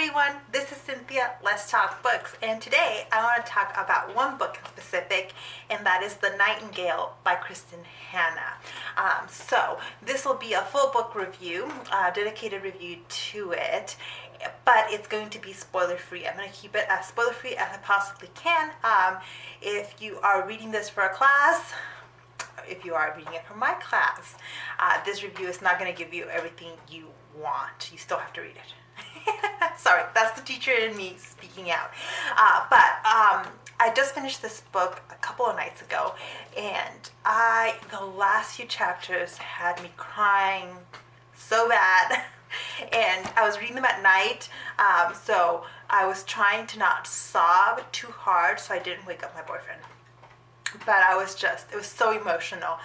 everyone, this is Cynthia, Let's Talk Books, and today I want to talk about one book in specific, and that is The Nightingale by Kristen Hanna. So this will be a full book review, dedicated review to it, but it's going to be spoiler free. I'm going to keep it as spoiler free as I possibly can. If you are reading this for a class, if you are reading it for my class, this review is not going to give you everything you want. You still have to read it. Sorry, that's the teacher in me speaking out. I just finished this book a couple of nights ago, and the last few chapters had me crying so bad. And I was reading them at night, so I was trying to not sob too hard so I didn't wake up my boyfriend. But it was so emotional.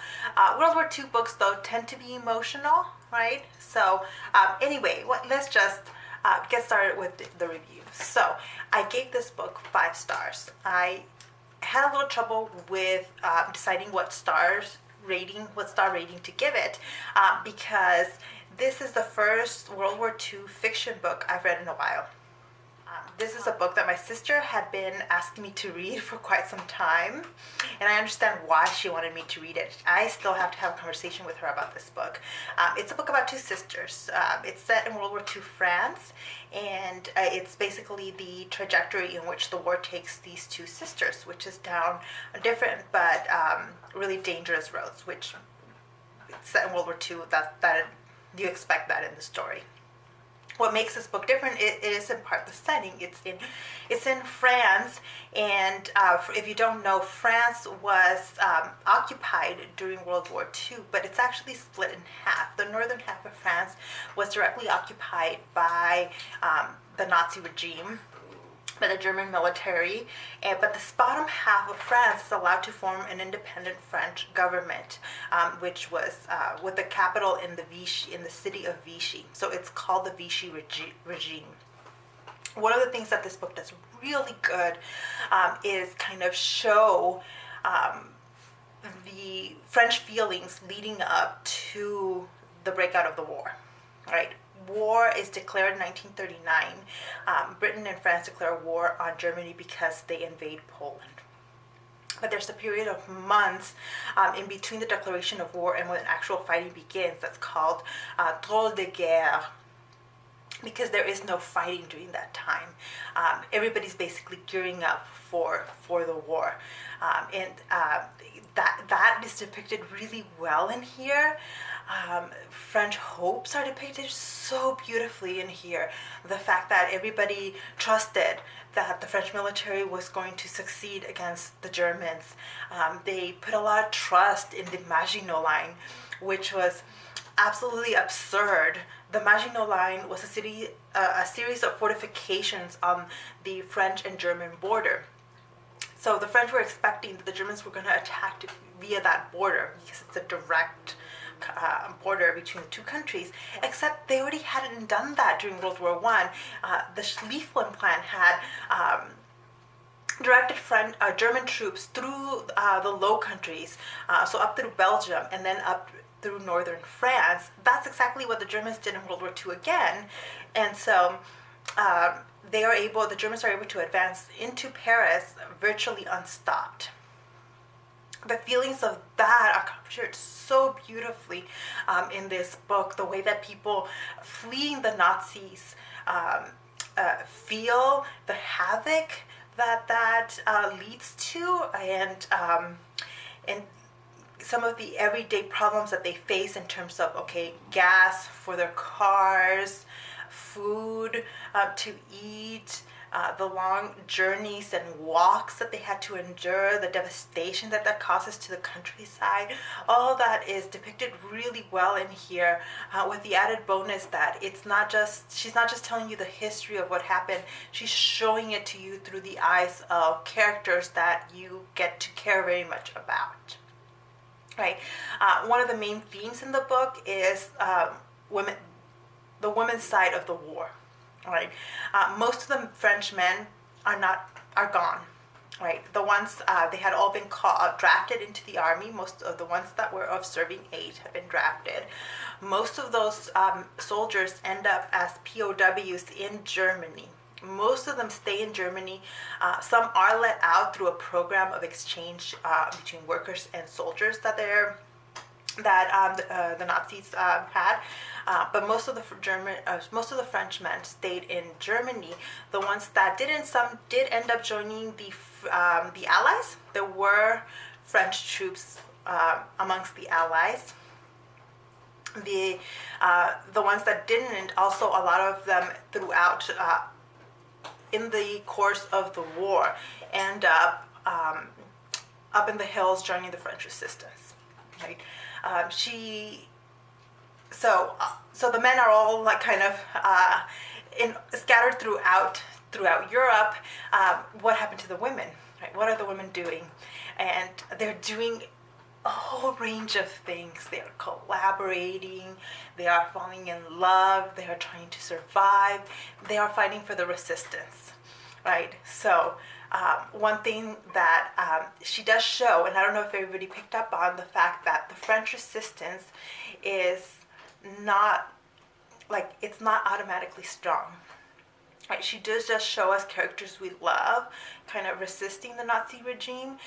World War II books, though, tend to be emotional, right? So anyway, let's just get started with the review. So I gave this book 5 stars. I had a little trouble with deciding what star rating to give it, because this is the first World War II fiction book I've read in a while. This is a book that my sister had been asking me to read for quite some time, and I understand why she wanted me to read it. I still have to have a conversation with her about this book. It's a book about 2 sisters. It's set in World War II France, and it's basically the trajectory in which the war takes these 2 sisters, which is down different but really dangerous roads, which it's set in World War II. That you expect that in the story. What makes this book different is in part the setting. It's in France, and if you don't know, France was occupied during World War II, but it's actually split in half. The northern half of France was directly occupied by the Nazi regime, by the German military, but this bottom half of France is allowed to form an independent French government, which was with the capital in the city of Vichy. So it's called the Vichy regime. One of the things that this book does really good is kind of show the French feelings leading up to the breakout of the war, right? War is declared in 1939. Britain and France declare war on Germany because they invade Poland. But there's a period of months in between the declaration of war and when actual fighting begins that's called drôle de guerre, because there is no fighting during that time. Everybody's basically gearing up for the war. And that is depicted really well in here. French hopes are depicted so beautifully in here. The fact that everybody trusted that the French military was going to succeed against the Germans. They put a lot of trust in the Maginot Line, which was absolutely absurd. The Maginot Line was a series of fortifications on the French and German border. So the French were expecting that the Germans were going to attack via that border, because it's a direct border between the 2 countries, except they already hadn't done that during World War I. The Schlieffen Plan had directed German troops through the Low Countries, so up through Belgium and then up through northern France. That's exactly what the Germans did in World War II again, and so the Germans are able to advance into Paris virtually unstopped. The feelings of that are captured so beautifully in this book. The way that people fleeing the Nazis feel the havoc that leads to, and some of the everyday problems that they face in terms of gas for their cars, food to eat, the long journeys and walks that they had to endure, the devastation that causes to the countryside. All that is depicted really well in here, with the added bonus that she's not just telling you the history of what happened, she's showing it to you through the eyes of characters that you get to care very much about. Right? One of the main themes in the book is the women's side of the war. Right? Most of the French men are gone. right? The ones they had all been drafted into the army. Most of the ones that were of serving age have been drafted. Most of those soldiers end up as POWs in Germany. Most of them stay in Germany. Some are let out through a program of exchange between workers and soldiers that the Nazis had. But most of the Frenchmen stayed in Germany. The ones that didn't, some did end up joining the Allies. There were French troops amongst the Allies. The ones that didn't, also a lot of them throughout in the course of the war end up in the hills joining the French resistance. Right? So the men are all like kind of scattered throughout Europe. What happened to the women? Right? What are the women doing? And they're doing a whole range of things. They are collaborating. They are falling in love. They are trying to survive. They are fighting for the resistance. Right? So one thing that she does show, and I don't know if everybody picked up on the fact that the French resistance is not like, it's not automatically strong. Right? She does just show us characters we love, kind of resisting the Nazi regime,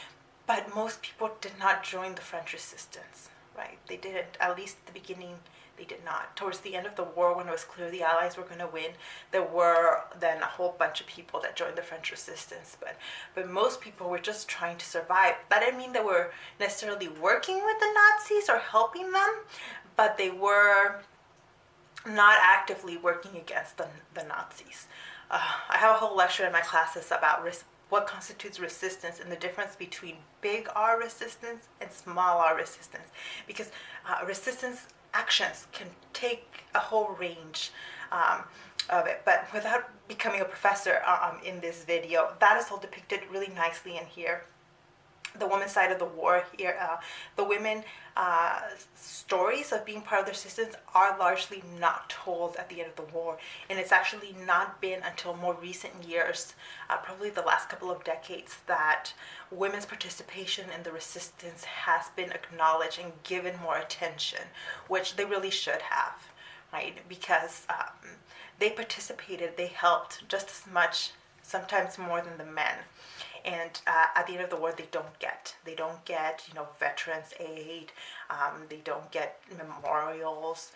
but most people did not join the French resistance. Right? They didn't, at least at the beginning. They did not. Towards the end of the war, when it was clear the Allies were going to win, there were then a whole bunch of people that joined the French resistance. But most people were just trying to survive. That didn't mean they were necessarily working with the Nazis or helping them, but they were not actively working against the Nazis. I have a whole lecture in my classes about what constitutes resistance and the difference between big R resistance and small R resistance. Because resistance actions can take a whole range of it, but without becoming a professor in this video, that is all depicted really nicely in here. The women's side of the war here, the women stories of being part of the resistance are largely not told at the end of the war, and it's actually not been until more recent years, probably the last couple of decades, that women's participation in the resistance has been acknowledged and given more attention, which they really should have, right? Because they participated, they helped just as much, sometimes more than the men. And at the end of the war, they don't get, veterans aid. They don't get memorials.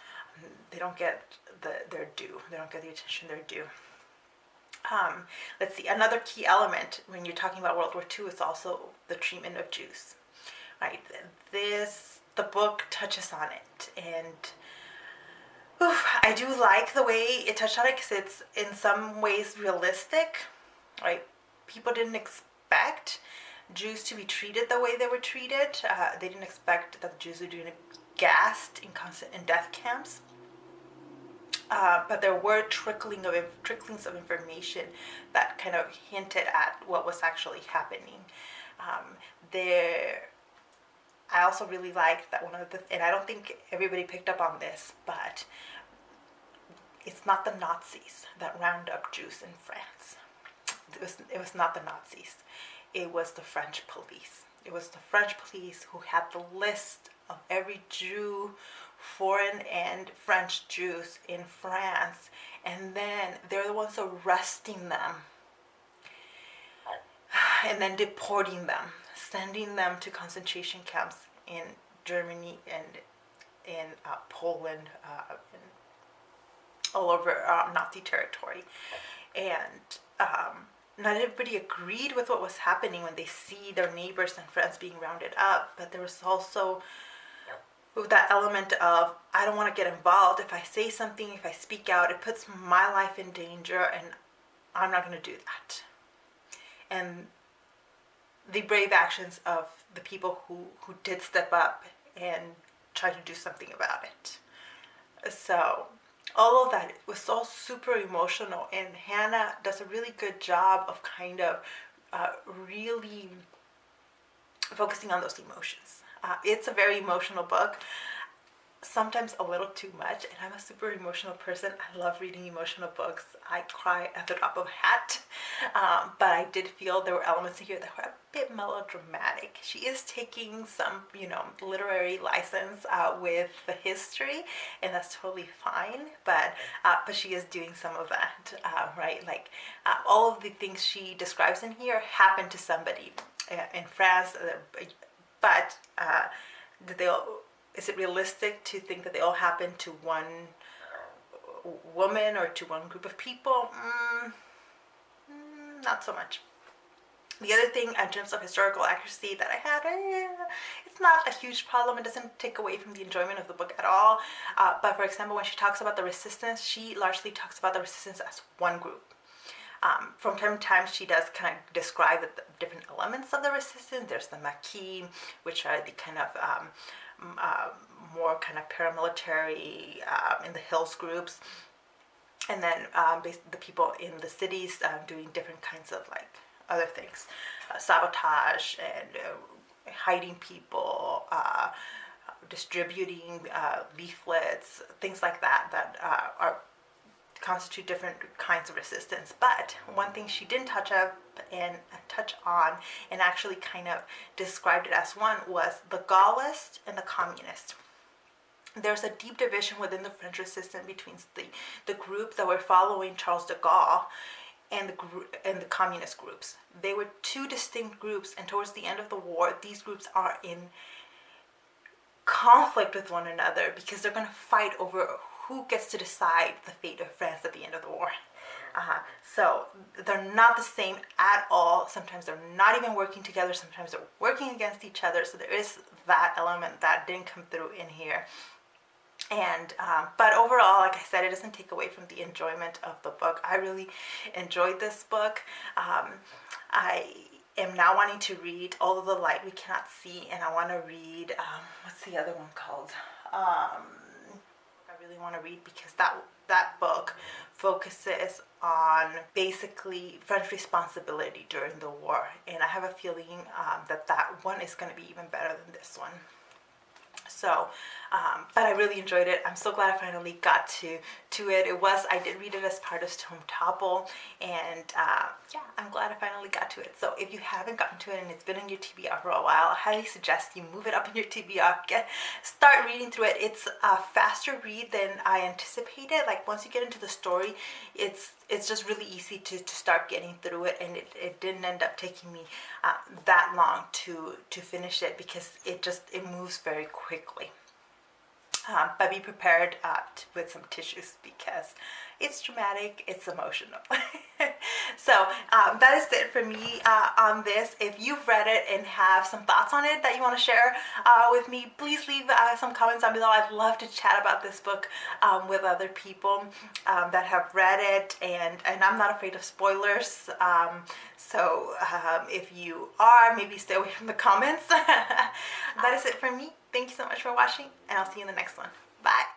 They don't get their due. They don't get the attention they're due. Let's see. Another key element when you're talking about World War II is also the treatment of Jews. Right. The book touches on it, and I do like the way it touched on it because it's in some ways realistic. Right. People didn't expect Jews to be treated the way they were treated. They didn't expect that the Jews were doing gassed in death camps. But there were tricklings of information that kind of hinted at what was actually happening. I also really liked that and I don't think everybody picked up on this, but it's not the Nazis that round up Jews in France. It was not the Nazis. It was the French police. It was the French police who had the list of every Jew, foreign and French Jews in France, and then they're the ones arresting them and then deporting them, sending them to concentration camps in Germany and in Poland, and all over Nazi territory. And not everybody agreed with what was happening when they see their neighbors and friends being rounded up, but there was also that element of, I don't want to get involved. If I say something, if I speak out, it puts my life in danger, and I'm not going to do that. And the brave actions of the people who did step up and try to do something about it. So all of that was all super emotional, and Hannah does a really good job of kind of really focusing on those emotions. It's a very emotional book. sometimes a little too much, and I'm a super emotional person. I love reading emotional books. I cry at the drop of a hat. But I did feel there were elements in here that were a bit melodramatic. She is taking some, literary license with the history, and that's totally fine. But she is doing some of that, right? Like all of the things she describes in here happened to somebody in France, but did they all? Is it realistic to think that they all happen to one woman or to one group of people? Not so much. The other thing in terms of historical accuracy that I had, it's not a huge problem. It doesn't take away from the enjoyment of the book at all. But for example, when she talks about the resistance, she largely talks about the resistance as one group. From time to time, she does kind of describe the different elements of the resistance. There's the Maquis, which are the kind of more kind of paramilitary in the hills groups, and then the people in the cities doing different kinds of like other things, sabotage and hiding people, distributing leaflets, things like that are constitute different kinds of resistance. But one thing she didn't touch on and actually kind of described it as one was the Gaullist and the communist. There's a deep division within the French resistance between the group that were following Charles de Gaulle and the communist groups. They were two distinct groups, and towards the end of the war, these groups are in conflict with one another because they're going to fight over who gets to decide the fate of France at the end of the war. So they're not the same at all. Sometimes they're not even working together. Sometimes they're working against each other. So there is that element that didn't come through in here. And but overall, like I said, it doesn't take away from the enjoyment of the book. I really enjoyed this book. I am now wanting to read All of the Light We Cannot See, and I want to read what's the other one called? I really want to read because that book focuses on basically French responsibility during the war, and I have a feeling that one is going to be even better than this one. So, but I really enjoyed it. I'm so glad I finally got to it. I did read it as part of Tome Topple, and yeah, I'm glad I finally got to it. So if you haven't gotten to it and it's been in your TBR for a while, I highly suggest you move it up in your TBR. Start reading through it. It's a faster read than I anticipated. Like once you get into the story, it's just really easy to start getting through it, and it didn't end up taking me that long to finish it because it moves very quickly. But be prepared with some tissues because it's dramatic, it's emotional. So that is it for me on this. If you've read it and have some thoughts on it that you want to share with me, please leave some comments down below. I'd love to chat about this book with other people that have read it, and I'm not afraid of spoilers. So if you are, maybe stay away from the comments. That is it for me. Thank you so much for watching, and I'll see you in the next one. Bye.